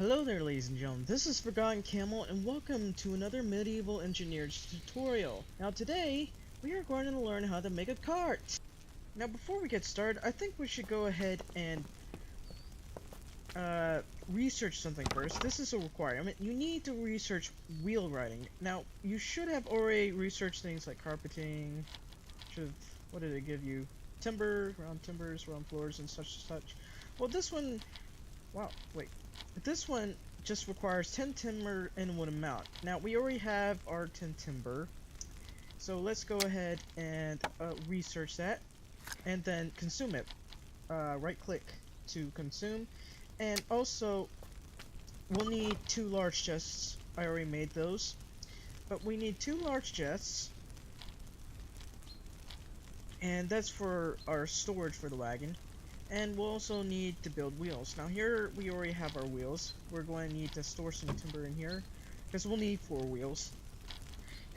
Hello there, ladies and gentlemen, this is Forgotten Camel and welcome to another medieval engineer's tutorial. Now today, we are going to learn how to make a cart. Now before we get started, I think we should go ahead and research something first. This is a requirement. You need to research wheel riding. Now, you should have already researched things like carpeting, what did it give you? Timber, round timbers, round floors, and such. Well, this one, wow, wait. This one just requires 10 timber and 1 amount. Now, we already have our 10 timber, so let's go ahead and research that, and then consume it. Right-click to consume, and also, we'll need 2 large chests. I already made those, but we need 2 large chests, and that's for our storage for the wagon. And we'll also need to build wheels. Now here we already have our wheels. We're going to need to store some timber in here, because we'll need 4 wheels.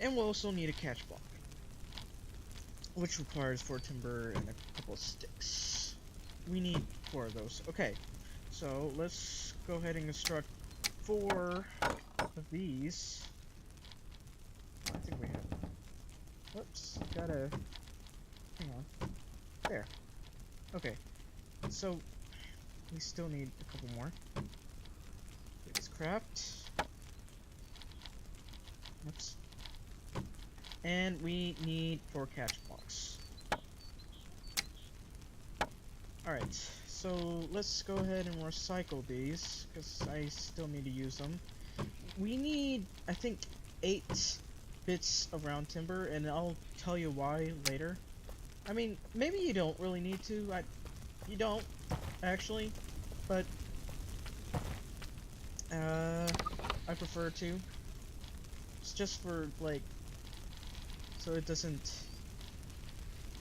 And we'll also need a catch block, which requires 4 timber and a couple of sticks. We need 4 of those. Okay, so let's go ahead and construct 4 of these. I think we have... Whoops, gotta... Hang on. There. Okay. So, we still need a couple more. Let's craft. Oops. And we need 4 catch blocks. Alright, so let's go ahead and recycle these, because I still need to use them. We need, I think, 8 bits of round timber, and I'll tell you why later. I mean, maybe you don't really need to. You don't, actually, but I prefer to. It's just for, like, so it doesn't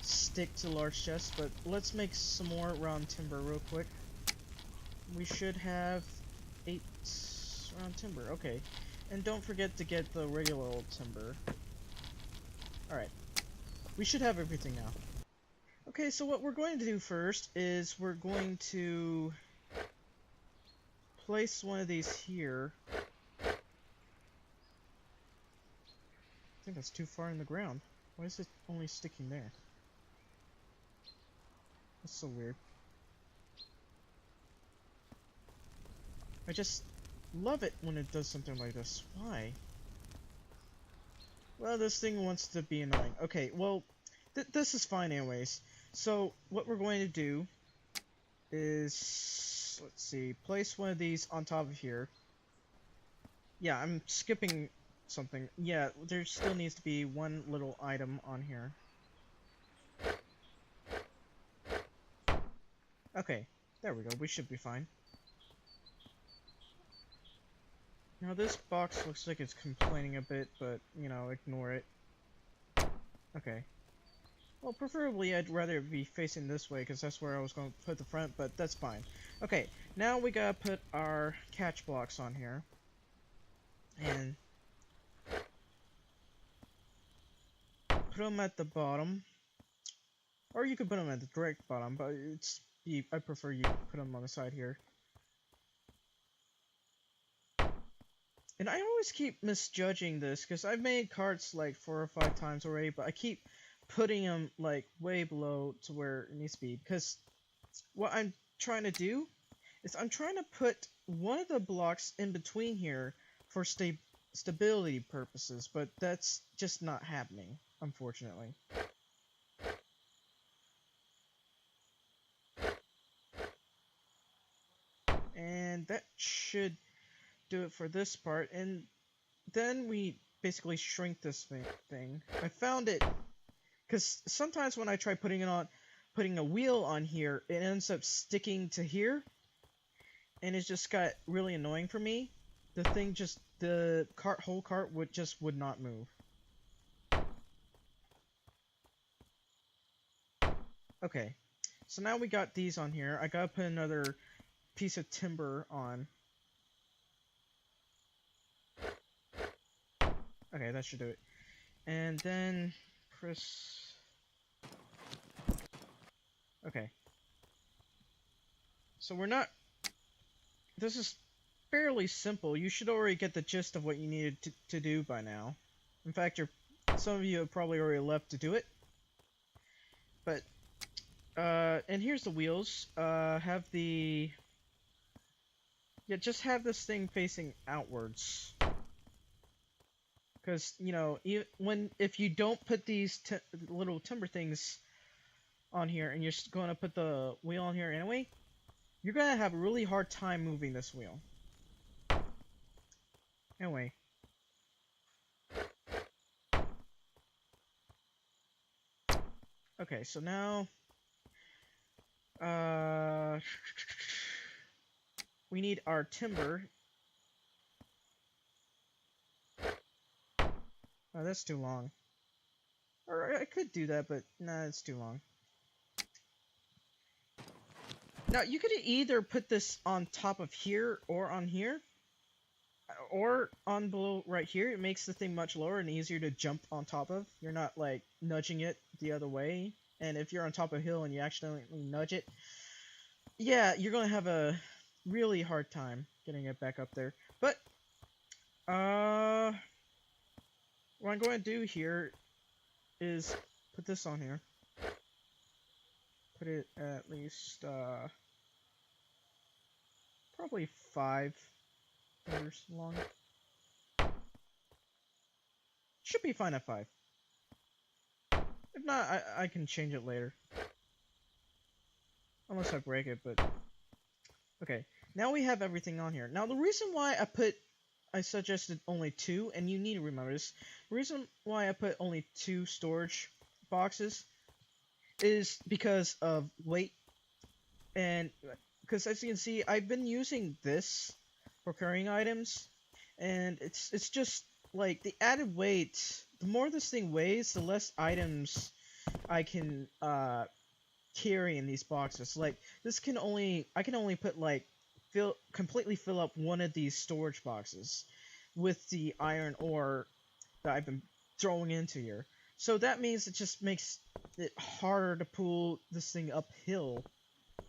stick to large chests, but let's make some more round timber real quick. We should have 8 round timber, okay. And don't forget to get the regular old timber. Alright. We should have everything now. Okay, so what we're going to do first is we're going to place one of these here. I think that's too far in the ground. Why is it only sticking there? That's so weird. I just love it when it does something like this. Why? Well, this thing wants to be annoying. Okay, well, this is fine anyways. So, what we're going to do is, let's see, place one of these on top of here. Yeah, I'm skipping something. Yeah, there still needs to be one little item on here. Okay, there we go, we should be fine. Now this box looks like it's complaining a bit, but, you know, ignore it. Okay. Well, preferably I'd rather be facing this way, because that's where I was going to put the front, but that's fine. Okay, now we gotta put our catch blocks on here. And put them at the bottom. Or you could put them at the direct bottom, but I prefer you put them on the side here. And I always keep misjudging this, because I've made carts like 4 or 5 times already, but I keep putting them like way below to where it needs to be, because what I'm trying to do is I'm trying to put one of the blocks in between here for stability purposes, but that's just not happening, unfortunately. And that should do it for this part, and then we basically shrink this thing. I found it because sometimes when I try putting a wheel on here, it ends up sticking to here, and it just got really annoying for me. The whole cart would not move. Okay, so now we got these on here. I gotta put another piece of timber on. Okay, that should do it. And then press... Okay. So we're not... This is fairly simple. You should already get the gist of what you needed to do by now. In fact, some of you have probably already left to do it. But, and here's the wheels. Have the... Yeah, just have this thing facing outwards. Because, you know, if you don't put these little timber things on here, and you're going to put the wheel on here anyway, you're going to have a really hard time moving this wheel. Anyway. Okay, so now... we need our timber. Oh, that's too long. Or I could do that, but nah, it's too long. Now, you could either put this on top of here, or on here. Or on below right here. It makes the thing much lower and easier to jump on top of. You're not, like, nudging it the other way. And if you're on top of a hill and you accidentally nudge it, yeah, you're gonna have a really hard time getting it back up there. But, what I'm going to do here is put this on here. Put it at least, probably 5 meters long. Should be fine at 5. If not, I can change it later. Unless I break it, but... Okay, now we have everything on here. Now the reason why I suggested only 2, and you need to remember this, the reason why I put only 2 storage boxes is because of weight. And, because as you can see, I've been using this for carrying items, and it's just, like, the added weight, the more this thing weighs, the less items I can, carry in these boxes. Like, I can only put, like, completely fill up one of these storage boxes with the iron ore that I've been throwing into here. So that means it just makes it harder to pull this thing uphill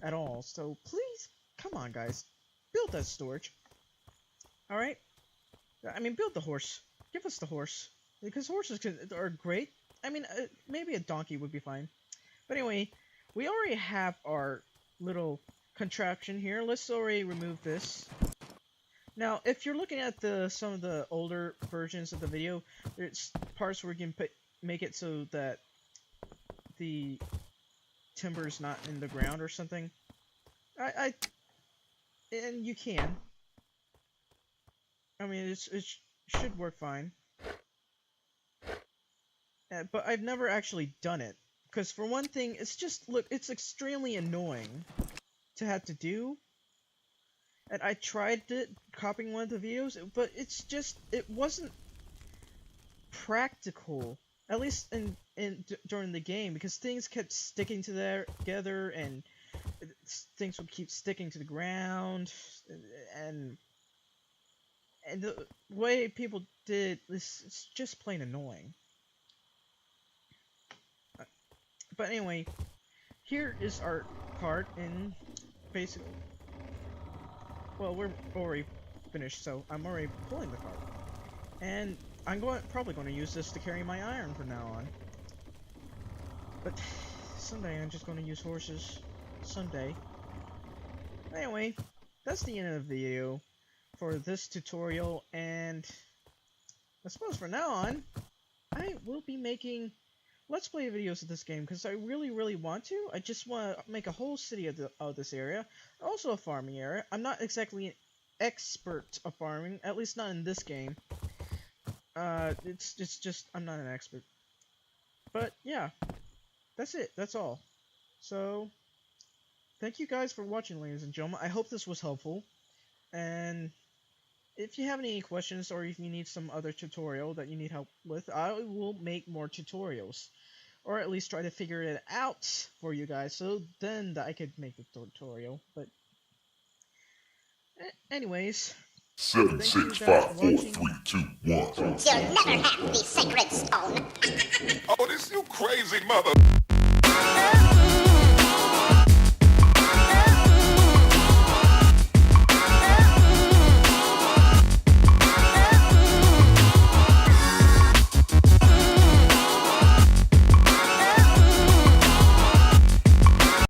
at all. So please, come on guys, build that storage. Alright? I mean, build the horse. Give us the horse. Because horses are great. I mean, maybe a donkey would be fine. But anyway, we already have our little contraption here. Let's already remove this. Now, if you're looking at some of the older versions of the video, there's parts where you can make it so that the timber is not in the ground or something. And you can. I mean, it should work fine. But I've never actually done it. Because for one thing, it's extremely annoying to have to do. And I tried it, copying one of the videos, but it wasn't practical. At least during the game, because things kept sticking together, and things would keep sticking to the ground, and the way people did this, it's just plain annoying. But anyway, here is our cart, and basically, well, we're already finished, so I'm already pulling the cart, and I'm probably going to use this to carry my iron from now on. But someday I'm just going to use horses. Someday. Anyway, that's the end of the video for this tutorial, and I suppose from now on, I will be making Let's Play videos of this game, because I really want to. I just want to make a whole city of this area. Also a farming area. I'm not exactly an expert of farming, at least not in this game. It's just, I'm not an expert. But, yeah. That's it. That's all. So, thank you guys for watching, ladies and gentlemen. I hope this was helpful. And if you have any questions, or if you need some other tutorial that you need help with, I will make more tutorials. Or at least try to figure it out for you guys, so then I could make a tutorial. But, anyways, 7, 6, 5, 4, 3, 2, 1. You'll never have the sacred stone. Oh, this you crazy mother.